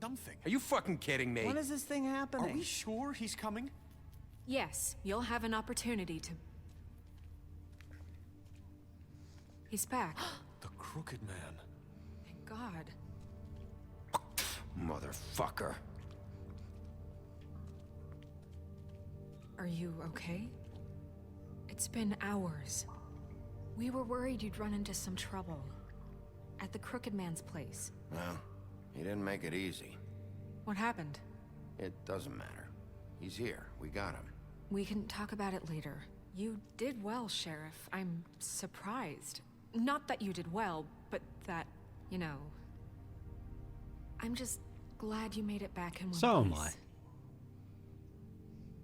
something. Are you fucking kidding me? When is this thing happening? Are we sure he's coming? Yes, you'll have an opportunity to... He's back. The Crooked Man. Thank God. Motherfucker. Are you okay? It's been hours. We were worried you'd run into some trouble. At the Crooked Man's place. Well, he didn't make it easy. What happened? It doesn't matter. He's here. We got him. We can talk about it later. You did well, Sheriff. I'm surprised. Not that you did well, but that, you know... I'm just glad you made it back in one So am piece. I.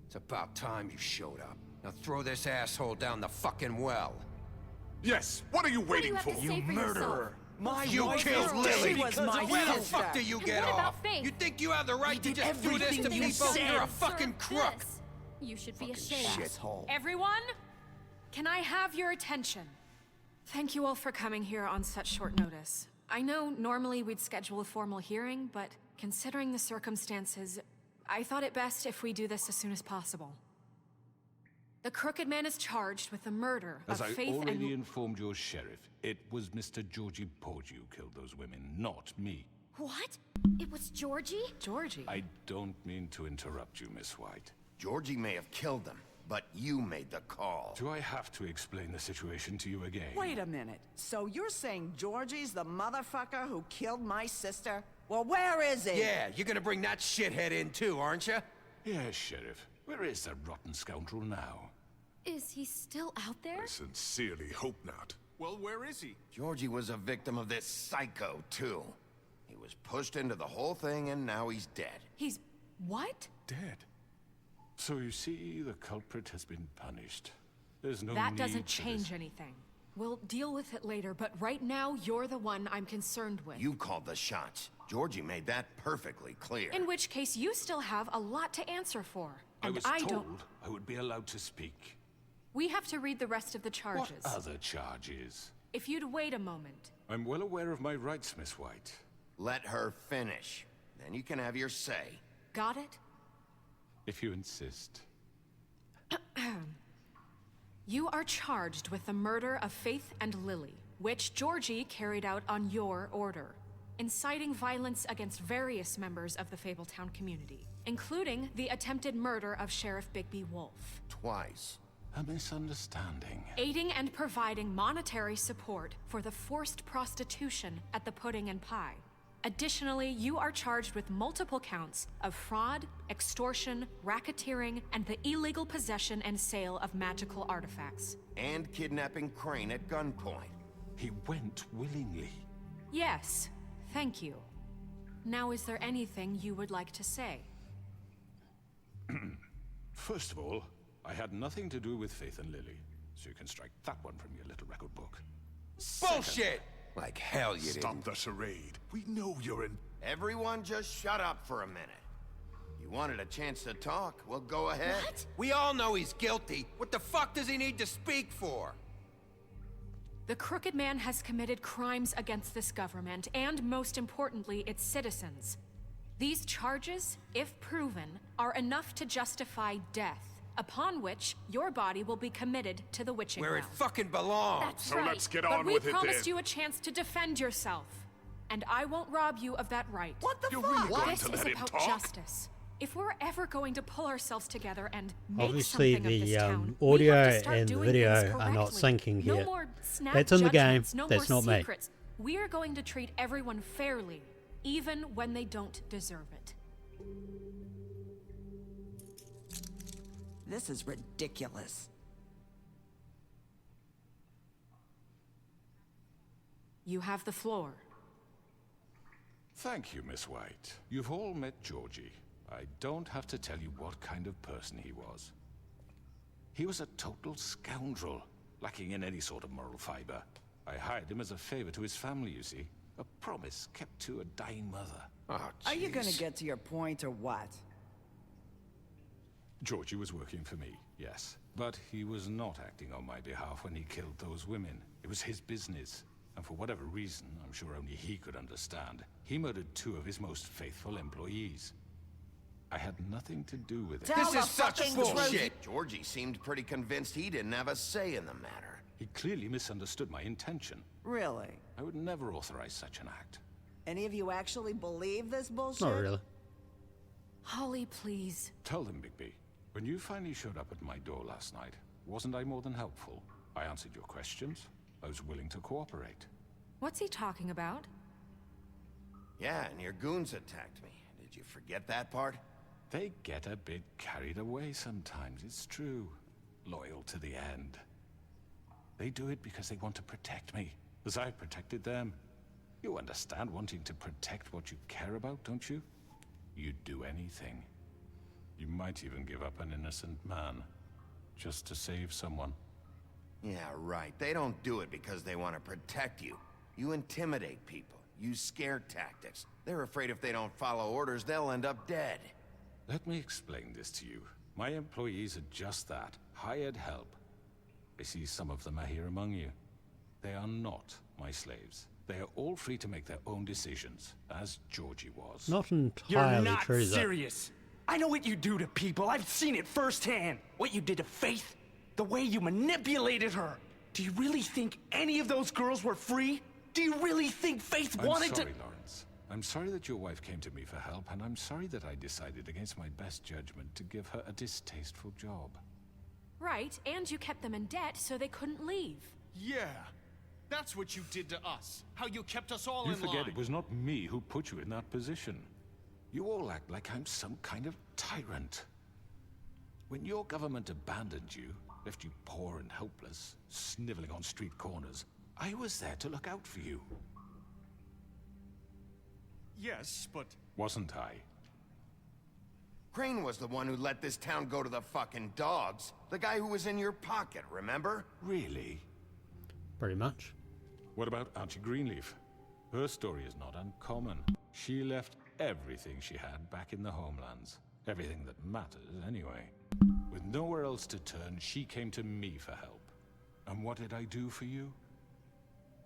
It's about time you showed up. Now throw this asshole down the fucking well. Yes, what are you waiting for? You murderer! You killed Lily! She was my Where the sister. fuck do you And get what about off? Faith? You think you have the right to did just do this to everything you people? said. You're a fucking crook! This. You should be ashamed. Shithole. Everyone, can I have your attention? Thank you all for coming here on such short notice. I know normally we'd schedule a formal hearing, but considering the circumstances, I thought it best if we do this as soon as possible. The Crooked Man is charged with the murder As of I Faith already and... informed your sheriff, it was Mr. Georgie Porgy who killed those women, not me. What? It was Georgie? Georgie? I don't mean to interrupt you, Miss White. Georgie may have killed them, but you made the call. Do I have to explain the situation to you again? Wait a minute. So you're saying Georgie's the motherfucker who killed my sister? Well, where is he? Yeah, you're gonna bring that shithead in too, aren't you? Yes, Sheriff. Where is that rotten scoundrel now? Is he still out there? I sincerely hope not. Well, where is he? Georgie was a victim of this psycho, too. He was pushed into the whole thing, and now he's dead. He's... what? Dead. So you see, the culprit has been punished. There's no That need doesn't for change this. anything. We'll deal with it later, but right now, you're the one I'm concerned with. You called the shots. Georgie made that perfectly clear. In which case, you still have a lot to answer for. I And was I told don't... I would be allowed to speak. We have to read the rest of the What charges. other charges? If you'd wait a moment. I'm well aware of my rights, Miss White. Let her finish. Then you can have your say. Got it? If you insist. You are charged with the murder of Faith and Lily, which Georgie carried out on your order, inciting violence against various members of the Fabletown community, including the attempted murder of Sheriff Bigby Wolf. Twice. A misunderstanding. Aiding and providing monetary support for the forced prostitution at the Pudding and Pie. Additionally, you are charged with multiple counts of fraud, extortion, racketeering, and the illegal possession and sale of magical artifacts. And kidnapping Crane at gunpoint. He went willingly. Yes, thank you. Now, is there anything you would like to say? First of all, I had nothing to do with Faith and Lily, so you can strike that one from your little record book. Bullshit! Like hell you Stop didn't. the charade. We know you're in... Everyone just shut up for a minute. You wanted a chance to talk? Well, go ahead. What? We all know he's guilty. What the fuck does he need to speak for? The Crooked Man has committed crimes against this government, and most importantly, its citizens. These charges, if proven, are enough to justify death, upon which your body will be committed to the witching Where it realm. fucking belongs. That's So right. let's get But on we with it promised then. you a chance to defend yourself, and I won't rob you of that right. What the You're fuck? really going This to is let him about talk? justice. If we're ever going to pull ourselves together and make Obviously, something of the this town, we audio have to start and the doing video things are not correctly. syncing No here. more snap That's in the game, judgments, no that's more not me. secrets. We are going to treat everyone fairly, even when they don't deserve it. This is ridiculous. You have the floor. Thank you, Miss White. You've all met Georgie. I don't have to tell you what kind of person he was. He was a total scoundrel, lacking in any sort of moral fiber. I hired him as a favor to his family, you see. A promise kept to a dying mother. Oh, Are you gonna jeez. get to your point or what? Georgie was working for me, yes. But he was not acting on my behalf when he killed those women. It was his business. and for whatever reason, I'm sure only he could understand, he murdered 2 of his most faithful employees. I had nothing to do with it. Tell This the is such fucking bullshit! Georgie seemed pretty convinced he didn't have a say in the matter. He clearly misunderstood my intention. Really? I would never authorize such an act. Any of you actually believe this bullshit? Not really. Holly, please. Tell them, Bigby, when you finally showed up at my door last night, wasn't I more than helpful? I answered your questions. I was willing to cooperate. What's he talking about? Yeah, and your goons attacked me. Did you forget that part? They get a bit carried away sometimes, it's true. Loyal to the end. They do it because they want to protect me, as I protected them. You understand wanting to protect what you care about, don't you? You'd do anything. You might even give up an innocent man, just to save someone. Yeah, right. They don't do it because they want to protect you. You intimidate people, use scare tactics. They're afraid if they don't follow orders, they'll end up dead. Let me explain this to you. My employees are just that, hired help. I see some of them are here among you. They are not my slaves. They are all free to make their own decisions, as Georgie was. Not You're entirely not true, though. serious. I know what you do to people. I've seen it firsthand. What you did to Faith, the way you manipulated her. Do you really think any of those girls were free? Do you really think Faith I'm wanted sorry, to... Lawrence. I'm sorry that your wife came to me for help, and I'm sorry that I decided against my best judgment to give her a distasteful job. Right, and you kept them in debt so they couldn't leave. Yeah. That's what you did to us. How you kept us all You in forget line. it was not me who put you in that position. You all act like I'm some kind of tyrant. When your government abandoned you, left you poor and helpless, sniveling on street corners, I was there to look out for you. Yes, but Wasn't I? Crane was the one who let this town go to the fucking dogs. The guy who was in your pocket, remember? Really? Pretty much. What about Auntie Greenleaf? Her story is not uncommon. She left everything she had back in the homelands. Everything that matters, anyway. With nowhere else to turn, she came to me for help. And what did I do for you?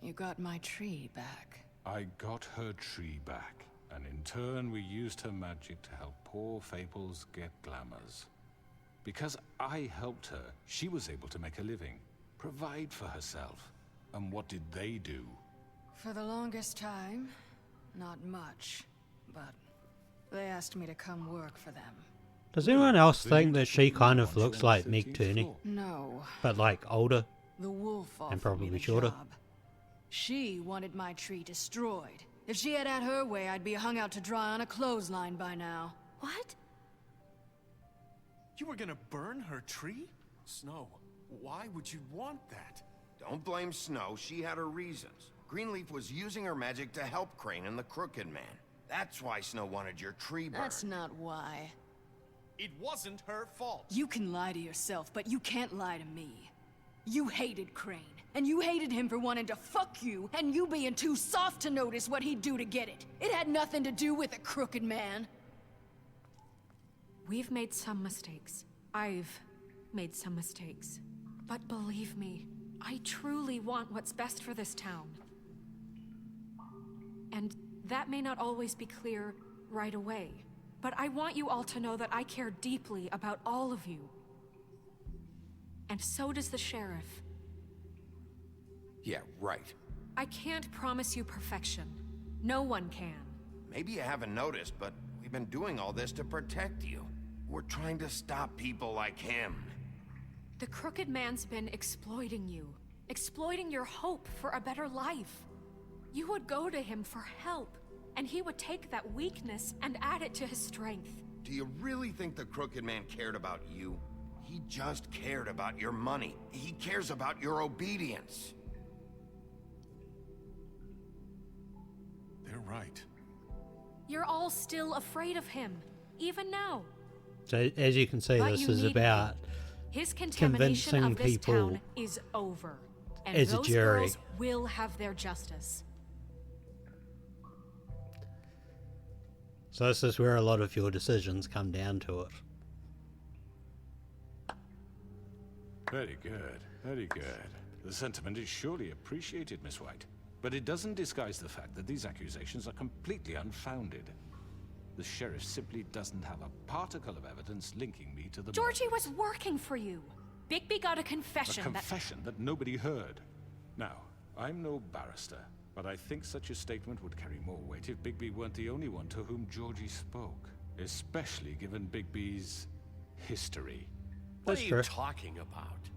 You got my tree back. I got her tree back, and in turn we used her magic to help poor Fables get glamours. Because I helped her, she was able to make a living, provide for herself. And what did they do? For the longest time, not much, but they asked me to come work for them. Does anyone else So think you that she took kind me of on looks your like Mick 13th Turney, floor? No, but like older? the wolf offered And probably me the shorter. job. She wanted my tree destroyed. If she had her way, I'd be hung out to dry on a clothesline by now. What? you were gonna burn her tree? Snow, why would you want that? Don't blame Snow, she had her reasons. Greenleaf was using her magic to help Crane and the Crooked Man. That's why Snow wanted your tree burned. That's not why. It wasn't her fault. You can lie to yourself, but you can't lie to me. You hated Crane, and you hated him for wanting to fuck you, and you being too soft to notice what he'd do to get it. It had nothing to do with a crooked man. We've made some mistakes. I've made some mistakes. But believe me, I truly want what's best for this town. And that may not always be clear right away. But I want you all to know that I care deeply about all of you. And so does the sheriff. Yeah, right. I can't promise you perfection. No one can. Maybe you haven't noticed, but we've been doing all this to protect you. We're trying to stop people like him. The Crooked Man's been exploiting you. Exploiting your hope for a better life. You would go to him for help, and he would take that weakness and add it to his strength. Do you really think the Crooked Man cared about you? He just cared about your money. He cares about your obedience. They're right. You're all still afraid of him, even now. So as you can see, But this you is need about His contamination convincing of this people town is over. And as a those jury. girls will have their justice. So this is where a lot of your decisions come down to it. Very good, very good. The sentiment is surely appreciated, Miss White. But it doesn't disguise the fact that these accusations are completely unfounded. The sheriff simply doesn't have a particle of evidence linking me to the Georgie murders. was working for you. Bigby got a A confession confession that nobody heard. Now, I'm no barrister, but I think such a statement would carry more weight if Bigby weren't the only one to whom Georgie spoke. Especially given Bigby's history. What That's are true. you talking about?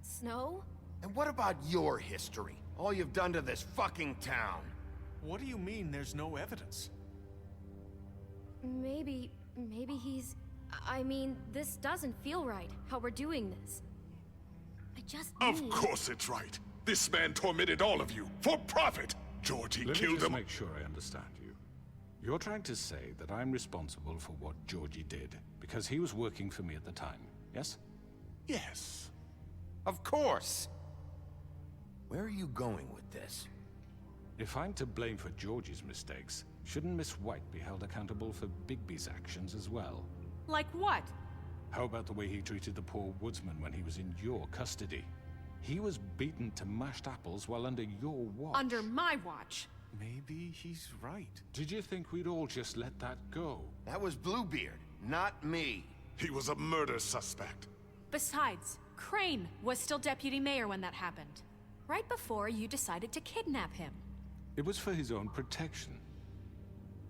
Snow? And what about your history? All you've done to this fucking town? What do you mean there's no evidence? Maybe he's... I mean, this doesn't feel right, how we're doing this. I just Of need... course it's right. This man tormented all of you for profit. Georgie Let me killed just him. make sure I understand you. You're trying to say that I'm responsible for what Georgie did because he was working for me at the time, yes? Yes. Of course! Where are you going with this? If I'm to blame for Georgie's mistakes, shouldn't Miss White be held accountable for Bigby's actions as well? Like what? How about the way he treated the poor woodsman when he was in your custody? He was beaten to mashed apples while under your watch. Under my watch. Maybe he's right. Did you think we'd all just let that go? That was Bluebeard, not me. He was a murder suspect. Besides, Crane was still deputy mayor when that happened. Right before you decided to kidnap him. It was for his own protection.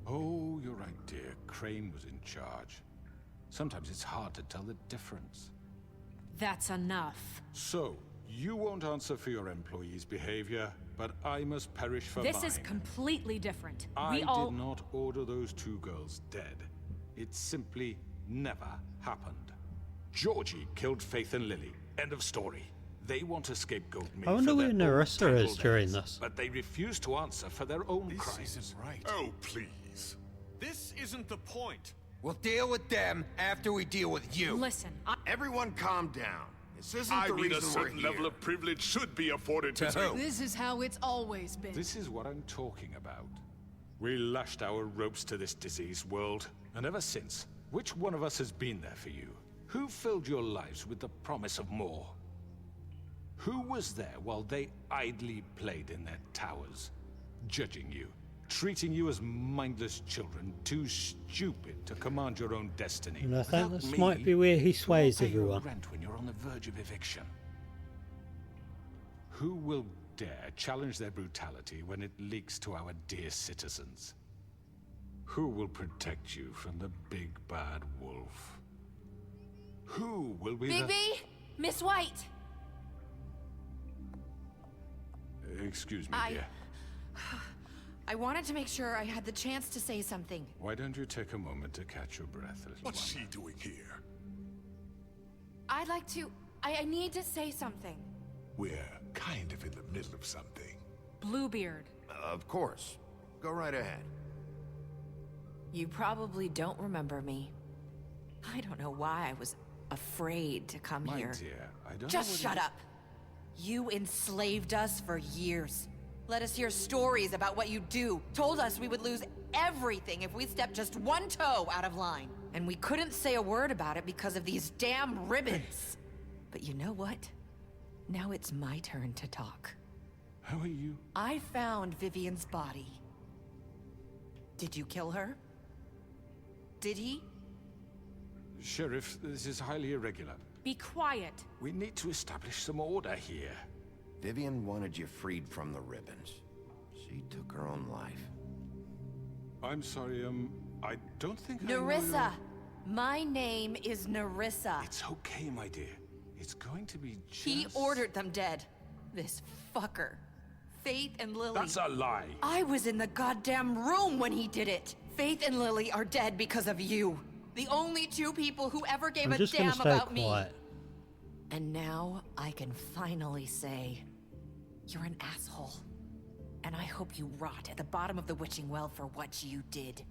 Oh, you're right, dear. Crane was in charge. Sometimes it's hard to tell the difference. That's enough. So, you won't answer for your employees' behavior, but I must perish for mine. This is completely different. I We all... did not order those two girls dead. It simply never happened. Georgie killed Faith and Lily. End of story. They want to scapegoat me I wonder for where their own Nerissa is tangled during ends, this. But they refuse to answer for their own This crimes. isn't right. Oh, please. This isn't the point. We'll deal with them after we deal with you. Listen, Everyone calm down. This isn't I the mean, a reason we're certain here. level of privilege should be afforded to To who? This is how it's always been. This is what I'm talking about. We lashed our ropes to this diseased world, and ever since, which one of us has been there for you? Who filled your lives with the promise of more? Who was there while they idly played in their towers, judging you, treating you as mindless children, too stupid to command your own destiny? And I think Without this me, might be where he who will sways pay your everyone. rent when you're on the verge of eviction? Who will dare challenge their brutality when it leaks to our dear citizens? Who will protect you from the big bad wolf? Who will be Bigby? Miss White! Excuse me, dear. I wanted to make sure I had the chance to say something. Why don't you take a moment to catch your breath, little What's one? she doing here? I'd like to... I need to say something. We're kind of in the middle of something. Bluebeard. Of course. Go right ahead. You probably don't remember me. I don't know why I was afraid to come My here. dear, I don't Just know shut up. You enslaved us for years. Let us hear stories about what you do. Told us we would lose everything if we stepped just one toe out of line. And we couldn't say a word about it because of these damn ribbons. But you know what? Now it's my turn to talk. How are you? I found Vivian's body. Did you kill her? Did he? Sheriff, this is highly irregular. Be quiet. We need to establish some order here. Vivian wanted you freed from the ribbons. She took her own life. I'm sorry, I don't think I know Nerissa! My name is Nerissa. It's okay, my dear. It's going to be just... He ordered them dead. This fucker. Faith and Lily. That's a lie. I was in the goddamn room when he did it. Faith and Lily are dead because of you. The only two people who ever gave I'm a just gonna damn stay about quiet. me. And now I can finally say, you're an asshole. And I hope you rot at the bottom of the witching well for what you did.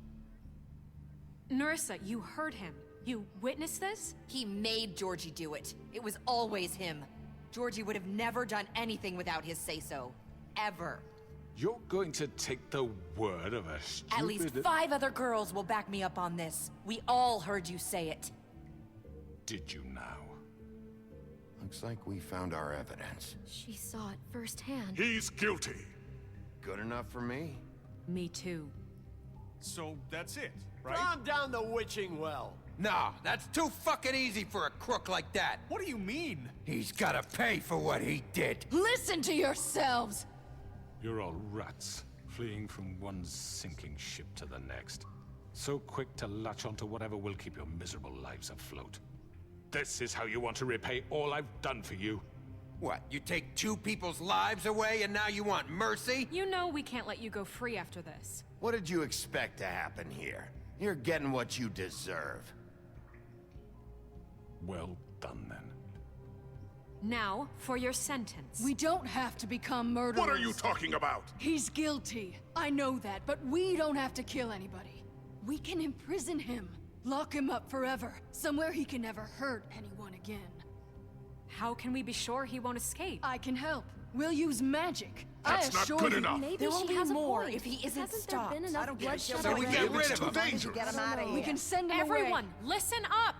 Nerissa, you heard him. You witnessed this? He made Georgie do it. It was always him. Georgie would have never done anything without his say-so. Ever. You're going to take the word of a stupid... At least 5 other girls will back me up on this. We all heard you say it. Did you now? Looks like we found our evidence. She saw it firsthand. He's guilty. Good enough for me? Me too. So that's it, right? Calm down the witching well. Nah, that's too fucking easy for a crook like that. What do you mean? He's gotta pay for what he did. Listen to yourselves! You're all rats, fleeing from one sinking ship to the next. So quick to latch onto whatever will keep your miserable lives afloat. This is how you want to repay all I've done for you? What, you take two people's lives away and now you want mercy? You know we can't let you go free after this. What did you expect to happen here? You're getting what you deserve. Well done, then. Now, for your sentence. We don't have to become murderers. What are you talking about? He's guilty. I know that, but we don't have to kill anybody. We can imprison him. Lock him up forever. Somewhere he can never hurt anyone again. How can we be sure he won't escape? I can help. We'll use magic. That's I not assure good you. enough. Maybe There won't she be has a more point. if he isn't Hasn't stopped. there been I enough don't give a bloodshed shit So we what get you do. rid of him. As long as you Dangerous. get him out of here. We can send him Everyone, away. listen up!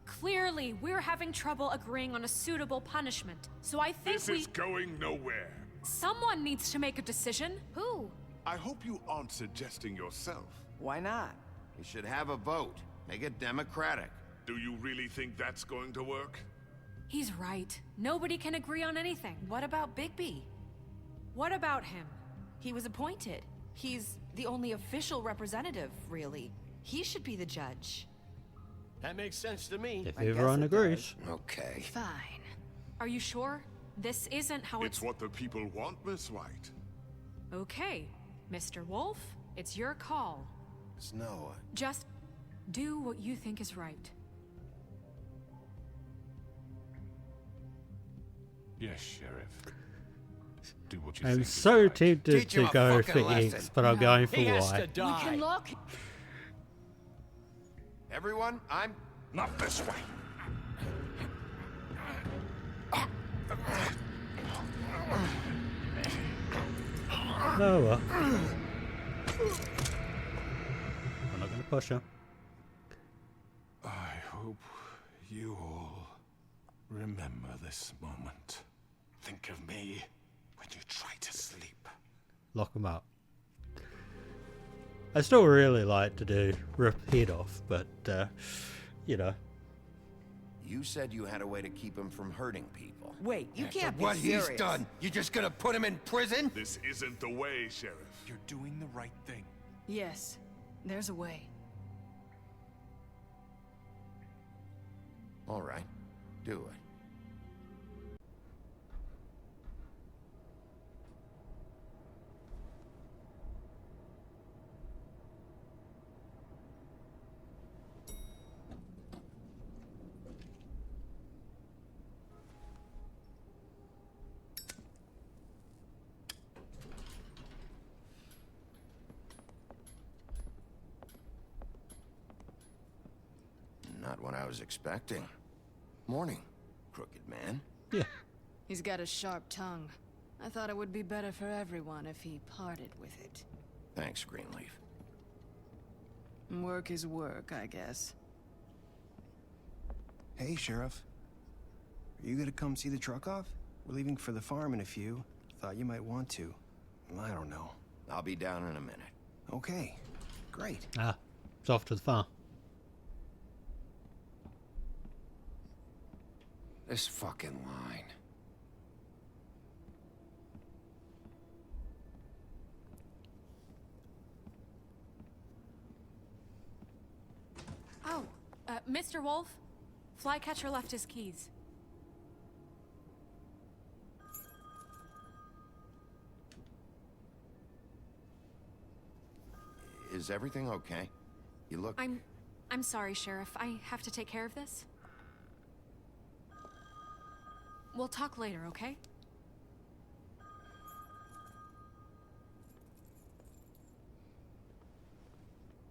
Clearly, we're having trouble agreeing on a suitable punishment, so I think This is going nowhere. someone needs to make a decision. Who? I hope you aren't suggesting yourself. Why not? You should have a vote. Make it democratic. Do you really think that's going to work? He's right. Nobody can agree on anything. What about Bigby? What about him? He was appointed. He's the only official representative, really. He should be the judge. That makes sense to me. If I guess everyone it agrees. Okay. Fine. Are you sure? This isn't how It's what the people want, Miss White. Okay, Mr. Wolf, it's your call. Snow, Just do what you think is right. Yes, Sheriff. Do what you I'm think is so right. tempted Teach him to a go fucking for lesson. X, but I'm going for He has Y. to die. We can lock. everyone, I'm... Not this way. No, well. I'm not going to push him. I hope you all remember this moment. Think of me when you try to sleep. Lock him up. I still really like to do rip head off, but, you know. You said you had a way to keep him from hurting people. Wait, you can't be What serious. he's done, you just gonna put him in prison? This isn't the way, Sheriff. You're doing the right thing. Yes, there's a way. All right, do it. Not what I was expecting. Morning, crooked man. Yeah. He's got a sharp tongue. I thought it would be better for everyone if he parted with it. Thanks, Greenleaf. Work is work, I guess. Hey, Sheriff. Are you gonna come see the truck off? We're leaving for the farm in a few. Thought you might want to. I don't know. I'll be down in a minute. Okay. Great. Ah, it's off to the farm. This fucking line. Oh, Mr. Wolf, Flycatcher left his keys. Is everything okay? You look... I'm sorry, Sheriff. I have to take care of this. We'll talk later, okay?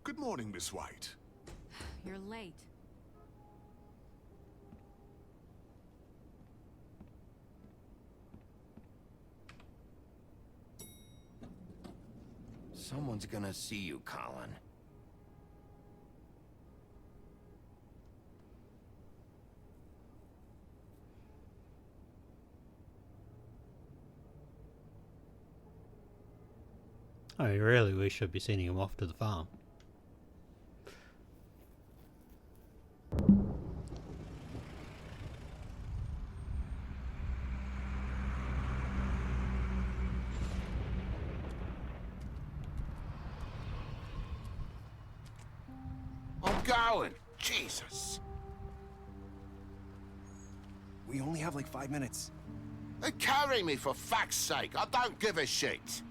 Good morning, Miss White. You're late. Someone's gonna see you, Colin. I mean, really, we should be sending him off to the farm. I'm going. Jesus. We only have like 5 minutes. Carry me for fuck's sake. I don't give a shit.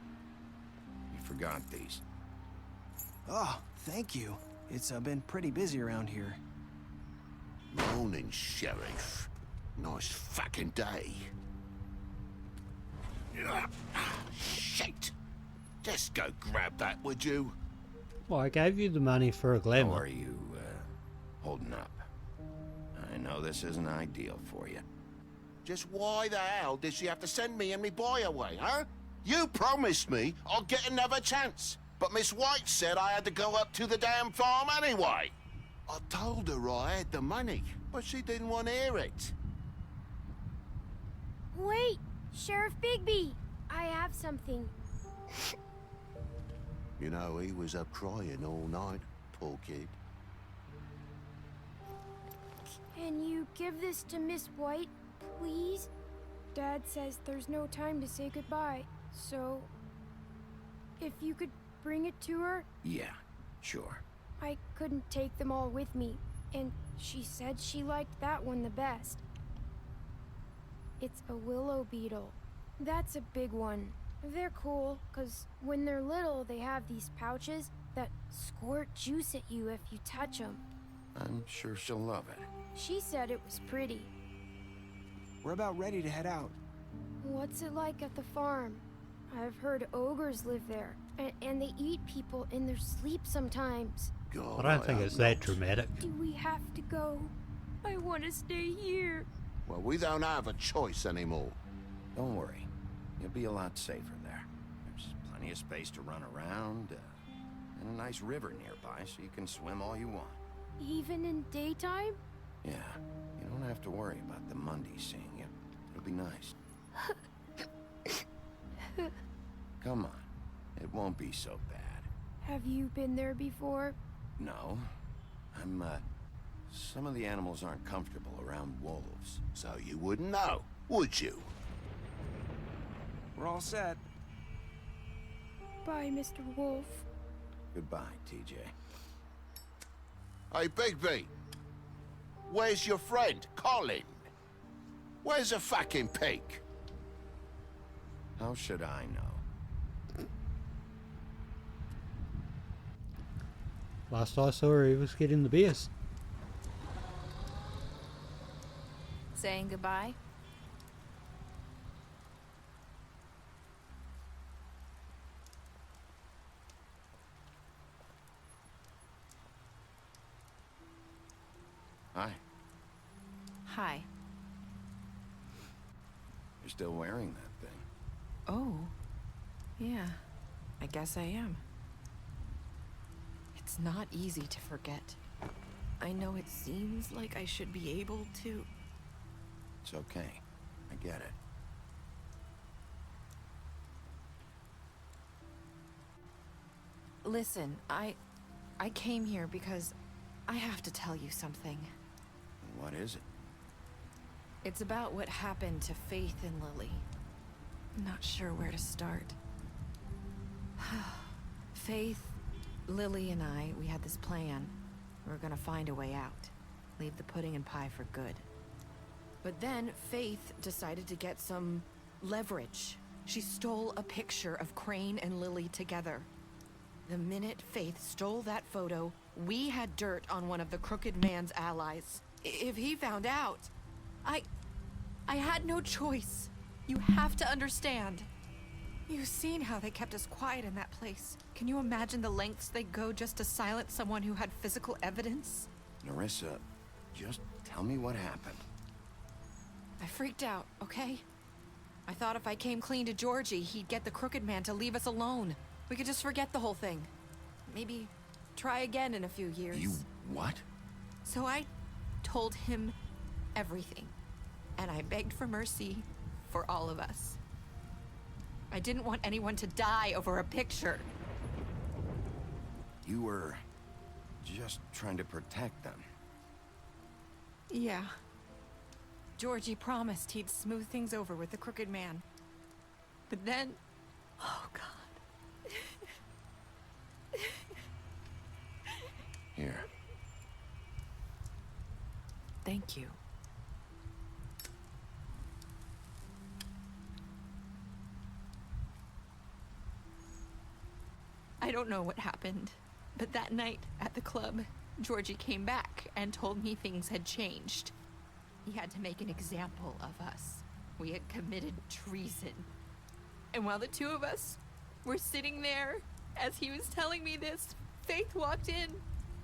You forgot these. Oh, thank you. It's been pretty busy around here. Morning, Sheriff. Nice fucking day. Shit. Just go grab that, would you? Well, I gave you the money for a glamour. How are you, holding up? I know this isn't ideal for you. Just why the hell did she have to send me and me boy away, huh? You promised me I'll get another chance, but Miss White said I had to go up to the damn farm anyway. I told her I had the money, but she didn't want to hear it. Wait, Sheriff Bigby, I have something. You know, he was up crying all night, poor kid. Can you give this to Miss White, please? Dad says there's no time to say goodbye, so... if you could bring it to her? Yeah, sure. I couldn't take them all with me, and she said she liked that one the best. It's a willow beetle. That's a big one. They're cool, 'cause when they're little, they have these pouches that squirt juice at you if you touch them. I'm sure she'll love it. She said it was pretty. We're about ready to head out. What's it like at the farm? I've heard ogres live there, and they eat people in their sleep sometimes. God, I don't think it's that dramatic. Do we have to go? I want to stay here. Well, we don't have a choice anymore. Don't worry. You'll be a lot safer there. There's plenty of space to run around, and a nice river nearby so you can swim all you want. Even in daytime? Yeah, you don't have to worry about the Mundies seeing you. It'll be nice. Come on. It won't be so bad. Have you been there before? No. Some of the animals aren't comfortable around wolves. So you wouldn't know, would you? We're all set. Bye, Mr. Wolf. Goodbye, TJ. Hey, Bigby. Where's your friend, Colin? Where's the fucking pig? How should I know? Last I saw, he was getting the beers. Saying goodbye? Hi. Hi. You're still wearing that thing. Oh. Yeah. I guess I am. It's not easy to forget. I know it seems like I should be able to. It's okay. I get it. Listen, I came here because I have to tell you something. What is it? It's about what happened to Faith and Lily. I'm not sure where to start. Faith, Lily, and I, we had this plan. We were gonna find a way out. Leave the pudding and pie for good. But then Faith decided to get some leverage. She stole a picture of Crane and Lily together. The minute Faith stole that photo, we had dirt on one of the Crooked Man's allies. If he found out, I had no choice. You have to understand. You've seen how they kept us quiet in that place. Can you imagine the lengths they go just to silence someone who had physical evidence? Nerissa, just tell me what happened. I freaked out, okay? I thought if I came clean to Georgie, he'd get the Crooked Man to leave us alone. We could just forget the whole thing. Maybe try again in a few years. You what? So I told him everything. And I begged for mercy for all of us. I didn't want anyone to die over a picture. You were just trying to protect them. Yeah. Georgie promised he'd smooth things over with the Crooked Man. But then... Oh, God. Here. Thank you. I don't know what happened, but that night at the club, Georgie came back and told me things had changed. He had to make an example of us. We had committed treason. And while the two of us were sitting there, as he was telling me this, Faith walked in,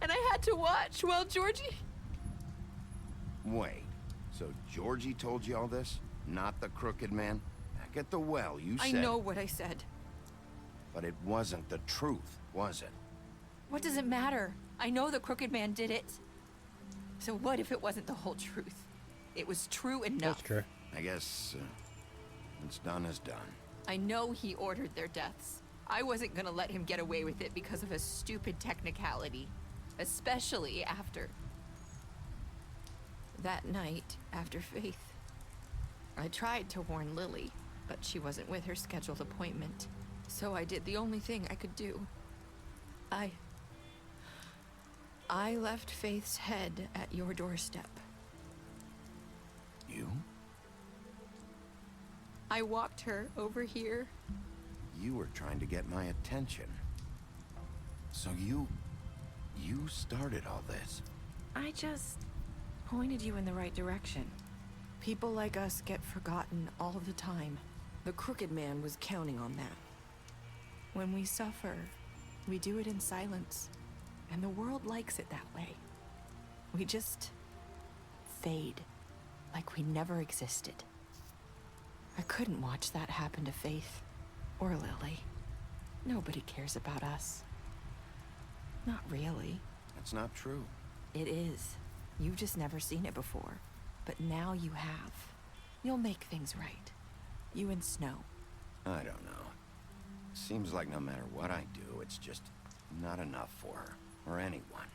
and I had to watch while Georgie... Wait, so Georgie told you all this? Not the Crooked Man? Back at the well, you said... I know what I said. But it wasn't the truth, was it? What does it matter? I know the Crooked Man did it. So what if it wasn't the whole truth? It was true enough. That's true. I guess what's done is done. I know he ordered their deaths. I wasn't gonna let him get away with it because of a stupid technicality. Especially after... that night, after Faith. I tried to warn Lily, but she wasn't with her scheduled appointment. So I did the only thing I could do. I left Faith's head at your doorstep. You? I walked her over here. You were trying to get my attention. So you started all this. I just pointed you in the right direction. People like us get forgotten all the time. The Crooked Man was counting on that. When we suffer, we do it in silence. And the world likes it that way. We just fade, like we never existed. I couldn't watch that happen to Faith, or Lily. Nobody cares about us. Not really. That's not true. It is. You've just never seen it before. But now you have. You'll make things right. You and Snow. I don't know. Seems like no matter what I do, it's just not enough for her, or anyone.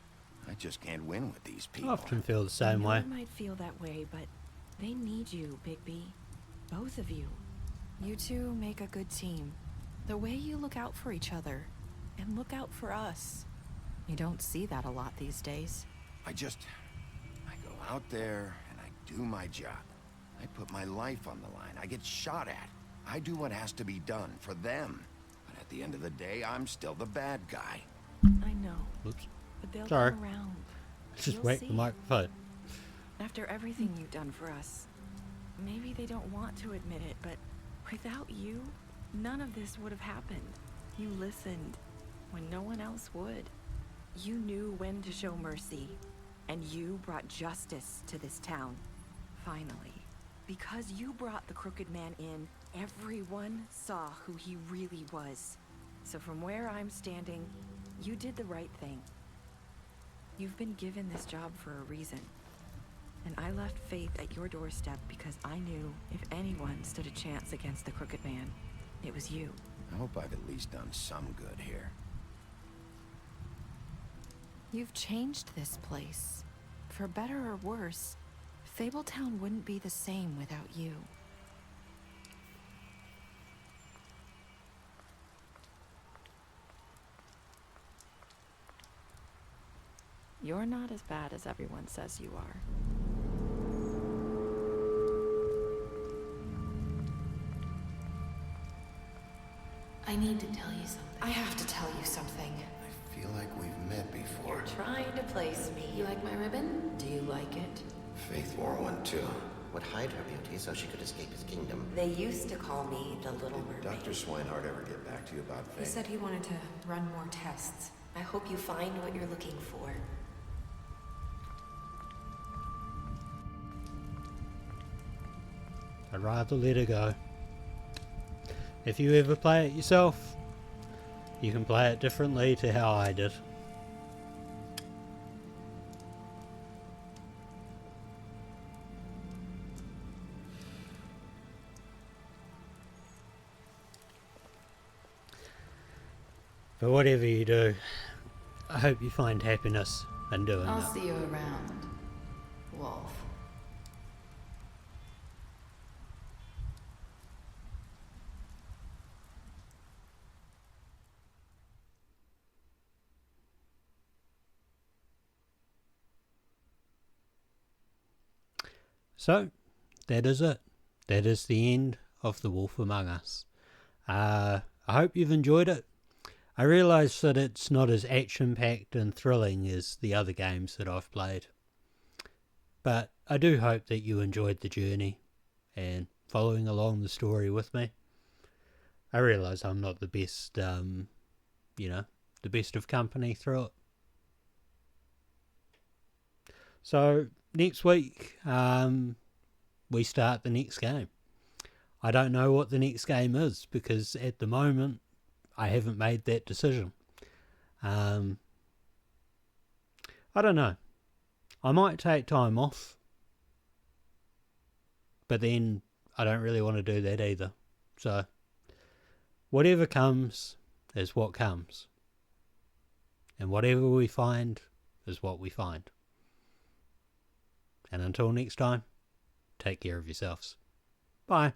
I just can't win with these people. I often feel the same way. You might feel that way, but they need you, Bigby. Both of you. You two make a good team. The way you look out for each other, and look out for us. You don't see that a lot these days. I go out there, and I do my job. I put my life on the line. I get shot at. I do what has to be done for them. But at the end of the day, I'm still the bad guy. I know. Oops. But they'll Sorry. come around. Just You'll wait see. the microphone. After everything you've done for us, maybe they don't want to admit it, but without you, none of this would have happened. You listened when no one else would. You knew when to show mercy, and you brought justice to this town. Finally. Because you brought the Crooked Man in, everyone saw who he really was. So from where I'm standing, you did the right thing. You've been given this job for a reason. And I left Faith at your doorstep because I knew if anyone stood a chance against the Crooked Man, it was you. I hope I've at least done some good here. You've changed this place. For better or worse, Fabletown wouldn't be the same without you. You're not as bad as everyone says you are. I need to tell you something. I have to tell you something. I feel like we've met before. You're trying to place me. You like my ribbon? Do you like it? Faith wore one too. Would hide her beauty so she could escape his kingdom. They used to call me the Little Mermaid. Dr. Swinehart ever get back to you about Faith? He said he wanted to run more tests. I hope you find what you're looking for. I'd rather let it go. If you ever play it yourself, you can play it differently to how I did. But whatever you do, I hope you find happiness in doing I'll that. see you around, Wolf. So, that is it. That is the end of The Wolf Among Us. I hope you've enjoyed it. I realise that it's not as action-packed and thrilling as the other games that I've played. But I do hope that you enjoyed the journey and following along the story with me. I realise I'm not the best, the best of company through it. So, next week, we start the next game. I don't know what the next game is because at the moment I haven't made that decision. I don't know. I might take time off, but then I don't really want to do that either. So whatever comes is what comes. And whatever we find is what we find. And until next time, take care of yourselves. Bye.